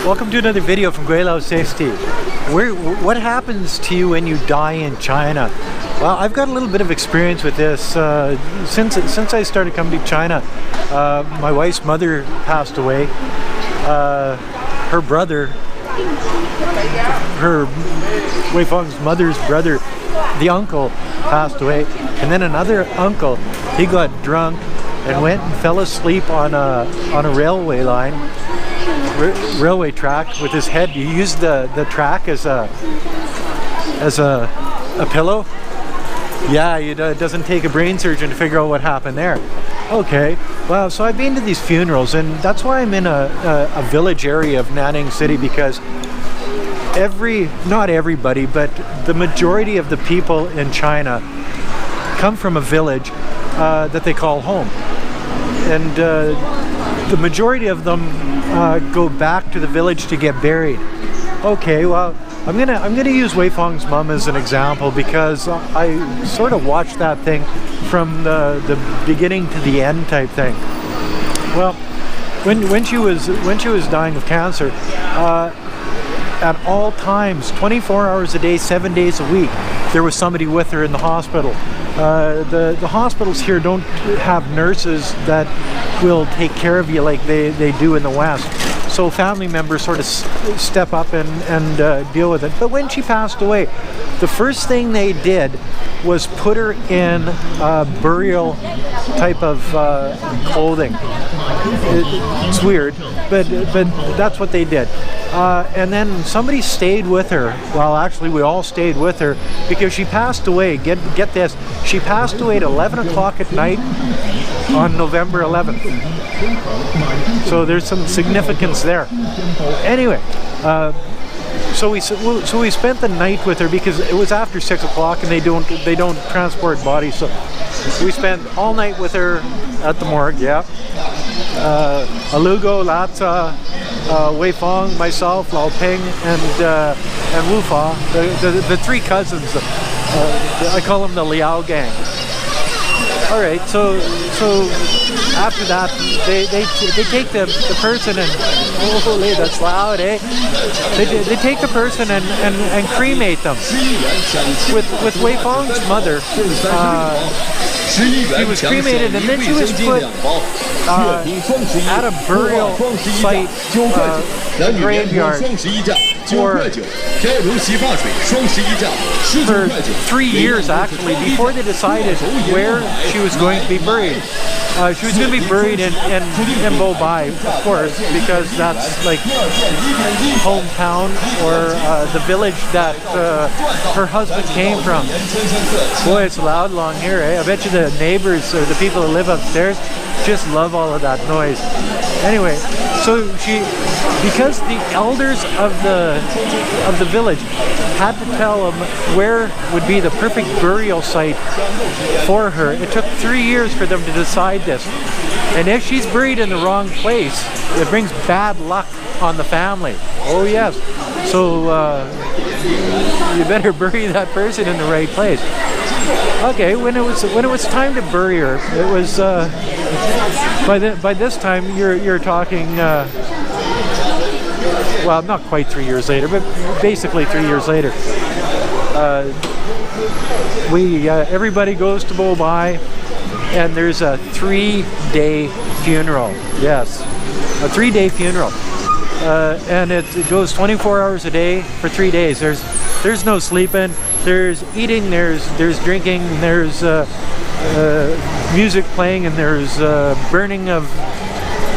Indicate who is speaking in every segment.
Speaker 1: Welcome to another video from Gweilo 60. What happens to you when you die in China? Well, I've got a little bit of experience with this. Since I started coming to China, my wife's mother passed away. Her brother, her Wei Feng's mother's brother, the uncle, passed away. And then another uncle, he got drunk and went and fell asleep on a railway line. Railway track with his head. He used the track as a pillow. Yeah, it doesn't take a brain surgeon to figure out what happened there. Okay, well, so I've been to these funerals, and that's why I'm in a village area of Nanning City, because not everybody, but the majority of the people in China come from a village that they call home, and the majority of them go back to the village to get buried. Okay, well, I'm gonna use Wei Feng's mom as an example, because I sort of watched that thing from the beginning to the end type thing. Well, when she was dying of cancer, at all times, 24 hours a day, 7 days a week, there was somebody with her in the hospital. The hospitals here don't have nurses that will take care of you like they do in the West. So family members sort of step up and deal with it. But when she passed away, the first thing they did was put her in a burial type of clothing. It's weird, but that's what they did. And then somebody stayed with her. Well, actually, we all stayed with her, because she passed away. Get this. She passed away at 11 o'clock at night on November 11th. So there's some significance there. Anyway, so we spent the night with her, because it was after 6 o'clock and they don't transport bodies. So we spent all night with her at the morgue. Yeah. Alugo, Lata, Wei Feng, myself, Lao Ping, and Wu Fa, the three cousins. I call them the Liao gang. All right, so after that, they take the person and, holy, that's loud, eh? They take the person and cremate them. With Wei Feng's mother, she was cremated, and then she was put at a burial site, a graveyard, for 3 years actually, before they decided where she was going to be buried. She was going to be buried in Bobai, of course, because that's like hometown, or the village that her husband came from. Boy, it's loud along here, eh? I bet you the neighbors or the people that live upstairs just love all of that noise. Anyway, so because the elders of the village had to tell them where would be the perfect burial site for her, it took 3 years for them to decide this. And if she's buried in the wrong place, it brings bad luck on the family. Oh yes. So you better bury that person in the right place. Okay, when it was time to bury her, it was by this time you're talking well, not quite 3 years later, but basically 3 years later. Everybody goes to Bobai, and there's a 3-day funeral. Yes, a 3-day funeral, and it goes 24 hours a day for 3 days. There's no sleeping. There's eating. There's drinking. There's music playing, and there's burning of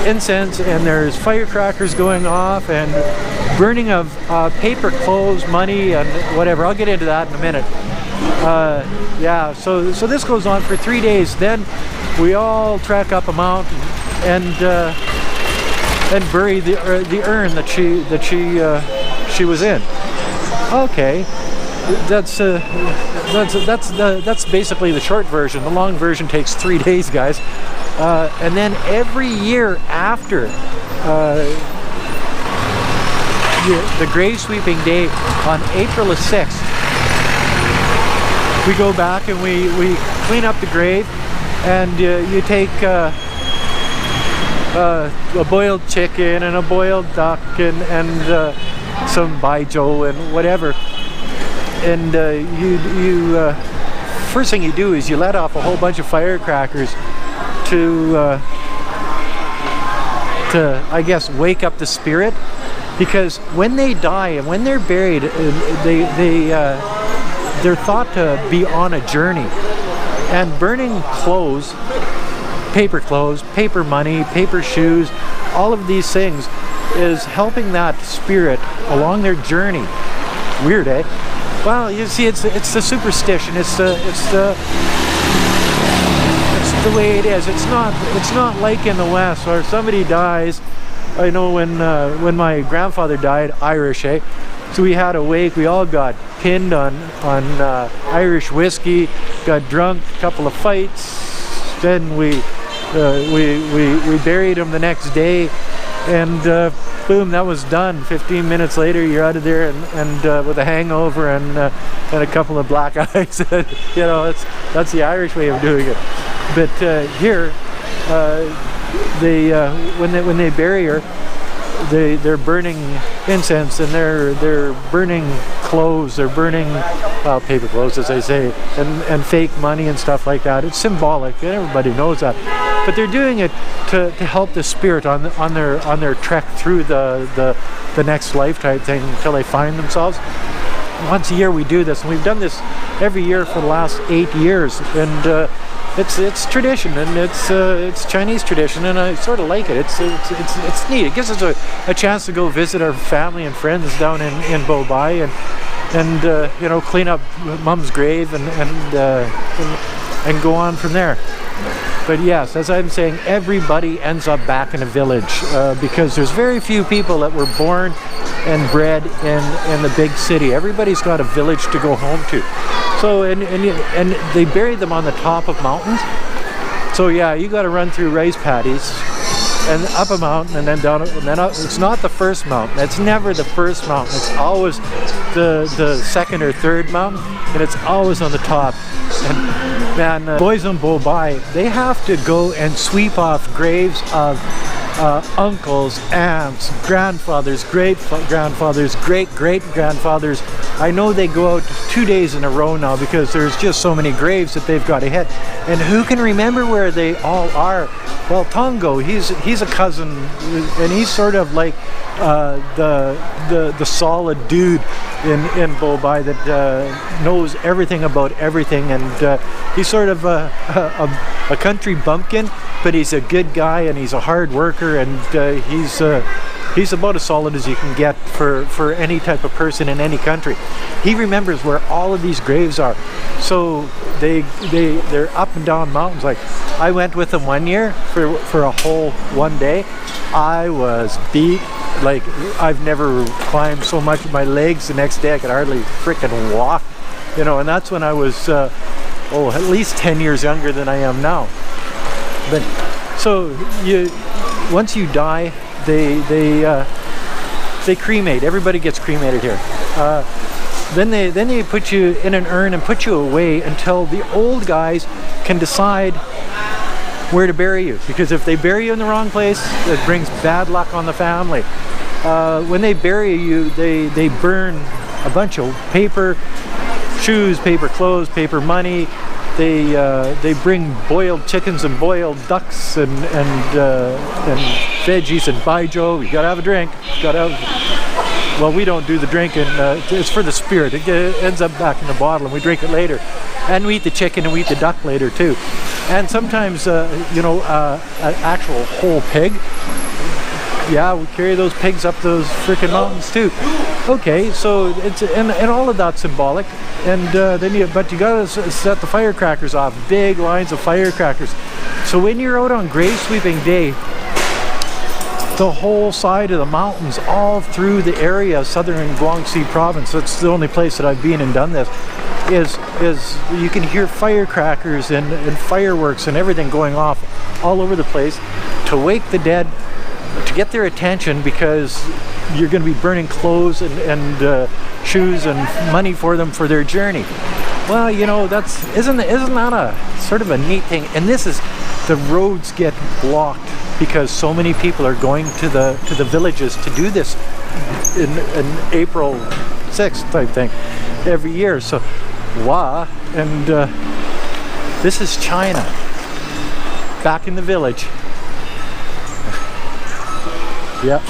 Speaker 1: incense, and there's firecrackers going off, and burning of paper, clothes, money, and whatever. I'll get into that in a minute. Yeah, so this goes on for 3 days. Then we all trek up a mountain and bury the urn that she was in. Okay, that's basically the short version. The long version takes 3 days, guys. And then every year after the grave sweeping day on April the 6th, we go back and we clean up the grave, and you take a boiled chicken and a boiled duck and some baijiu and whatever. And first thing you do is you let off a whole bunch of firecrackers to I guess wake up the spirit, because when they die and when they're buried, they're thought to be on a journey, and burning clothes, paper money, paper shoes, all of these things is helping that spirit along their journey. Weird, eh? Well, you see, it's the superstition. It's the way it is. It's not like in the West where somebody dies. I know when my grandfather died, Irish, eh? So we had a wake. We all got pinned on Irish whiskey, got drunk, a couple of fights. Then we buried him the next day, and boom, that was done. 15 minutes later, you're out of there and with a hangover and a couple of black eyes. You know, that's the Irish way of doing it. But here, when they bury her, they're burning incense, and they're burning clothes. They're burning paper clothes, as I say, and fake money and stuff like that. It's symbolic, and everybody knows that. But they're doing it to help the spirit on their trek through the next life type thing until they find themselves. Once a year we do this, and we've done this every year for the last 8 years, and it's tradition, and it's Chinese tradition, and I sort of like it. It's neat. It gives us a chance to go visit our family and friends down in Bobai, and you know, clean up Mom's grave and go on from there. But yes, as I'm saying, everybody ends up back in a village because there's very few people that were born and bred in the big city. Everybody's got a village to go home to. So and they bury them on the top of mountains. So yeah, you got to run through rice paddies and up a mountain and then down, and then up. It's not the first mountain. It's never the first mountain. It's always the second or third mountain, and it's always on the top. And man, boys in Bobai, they have to go and sweep off graves of uncles, aunts, grandfathers, great-grandfathers, great-great-grandfathers. I know they go out 2 days in a row now because there's just so many graves that they've got to hit. And who can remember where they all are? Well, Tongo, he's a cousin, and he's sort of like the solid dude in Bobai that knows everything about everything, and he's sort of a country bumpkin, but he's a good guy and he's a hard worker, and he's about as solid as you can get for any type of person in any country. He remembers where all of these graves are, so they're up and down mountains. Like I went with him one year for a whole one day. I was beat. Like I've never climbed so much with my legs. The next day I could hardly freaking walk, you know. And that's when I was at least 10 years younger than I am now. But so once you die, they cremate. Everybody gets cremated here. Then they put you in an urn and put you away until the old guys can decide where to bury you, because if they bury you in the wrong place, it brings bad luck on the family. When they bury you, they burn a bunch of paper shoes, paper clothes, paper money. They bring boiled chickens and boiled ducks and veggies and baijiu. You gotta have a drink. Well, we don't do the drinking. It's for the spirit. It ends up back in the bottle, and we drink it later. And we eat the chicken and we eat the duck later too. And sometimes, an actual whole pig. Yeah, we carry those pigs up those freaking mountains too. Okay, so it's and all of that's symbolic. And then you gotta set the firecrackers off. Big lines of firecrackers. So when you're out on grave sweeping day, the whole side of the mountains, all through the area of southern Guangxi province, that's the only place that I've been and done this, is you can hear firecrackers and fireworks and everything going off all over the place to wake the dead, to get their attention, because you're going to be burning clothes and shoes and money for them for their journey. Well, you know, isn't that a sort of a neat thing? And this is, the roads get blocked because so many people are going to the villages to do this in April 6th type thing every year. So wow. And this is China, back in the village. Yeah,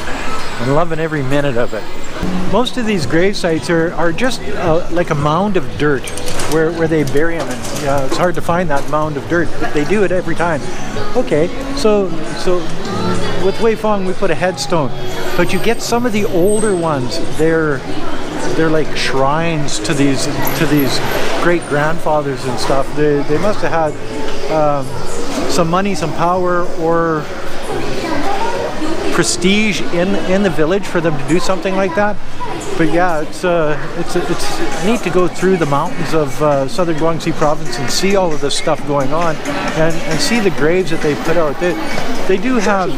Speaker 1: I'm loving every minute of it. Most of these grave sites are just like a mound of dirt where they bury them, and it's hard to find that mound of dirt, but they do it every time. Okay, so with Weifang we put a headstone, but you get some of the older ones. They're like shrines to these great grandfathers and stuff. They must have had some money, some power, or prestige in the village for them to do something like that. But yeah, it's neat to go through the mountains of southern Guangxi province and see all of this stuff going on, and see the graves that they put out. They do have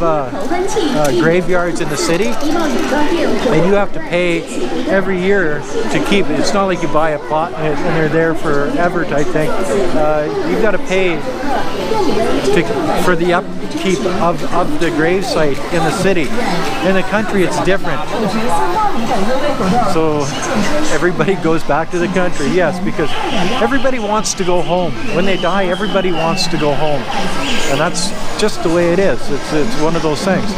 Speaker 1: graveyards in the city. They do have to pay every year to keep it. It's not like you buy a plot and they're there forever type thing. You've got to pay for the upkeep of the grave site in the city. In the country it's different. So everybody goes back to the country, yes, because everybody wants to go home. When they die, everybody wants to go home. And that's just the way it is. It's one of those things.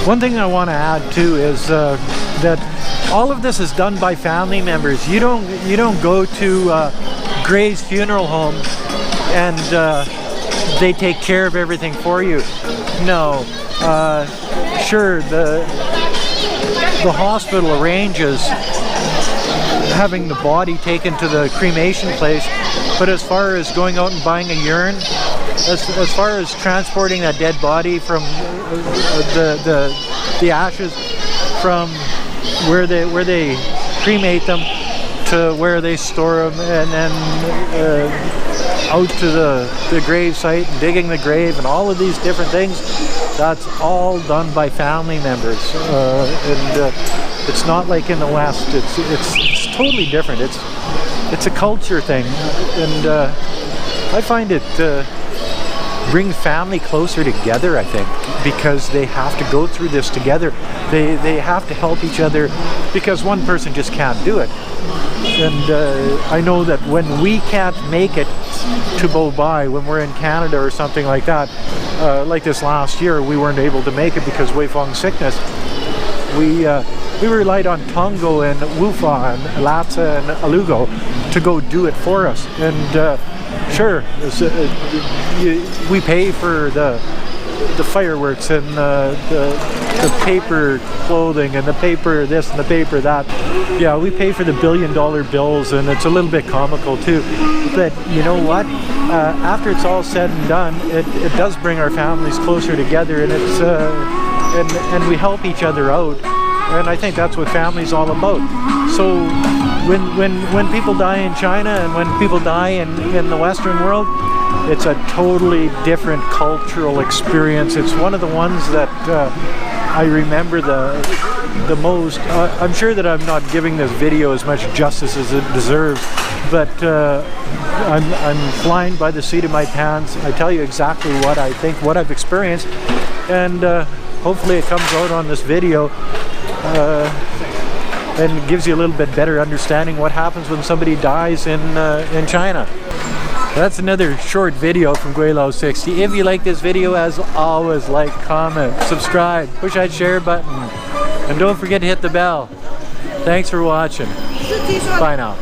Speaker 1: One thing I want to add too is that all of this is done by family members. You don't go to Gray's funeral home and they take care of everything for you. No. Sure, the hospital arranges having the body taken to the cremation place, but as far as going out and buying a urn, as far as transporting that dead body from the ashes from where they cremate them to where they store them, and then out to the grave site and digging the grave and all of these different things, that's all done by family members. And it's not like in the West. It's totally different. It's a culture thing, and I find it brings family closer together, I think, because they have to go through this together. They have to help each other, because one person just can't do it. And I know that when we can't make it to Bobai, when we're in Canada or something like that, like this last year, we weren't able to make it because Weifang's sickness. We relied on Tongo and Wufa and Latsa and Alugo to go do it for us. And sure, we pay for the fireworks and the paper clothing and the paper this and the paper that. Yeah, we pay for the billion-dollar bills, and it's a little bit comical too. But you know what? After it's all said and done, it does bring our families closer together, and it's and we help each other out. And I think that's what family's all about. So when people die in China and when people die in the Western world, it's a totally different cultural experience. It's one of the ones that I remember the most. I'm sure that I'm not giving this video as much justice as it deserves, but I'm flying by the seat of my pants. I tell you exactly what I think, what I've experienced, and hopefully it comes out on this video and gives you a little bit better understanding what happens when somebody dies in China. That's another short video from Gweilo 60. If you like this video, as always, like, comment, subscribe, push that share button, and don't forget to hit the bell. Thanks for watching. Bye now.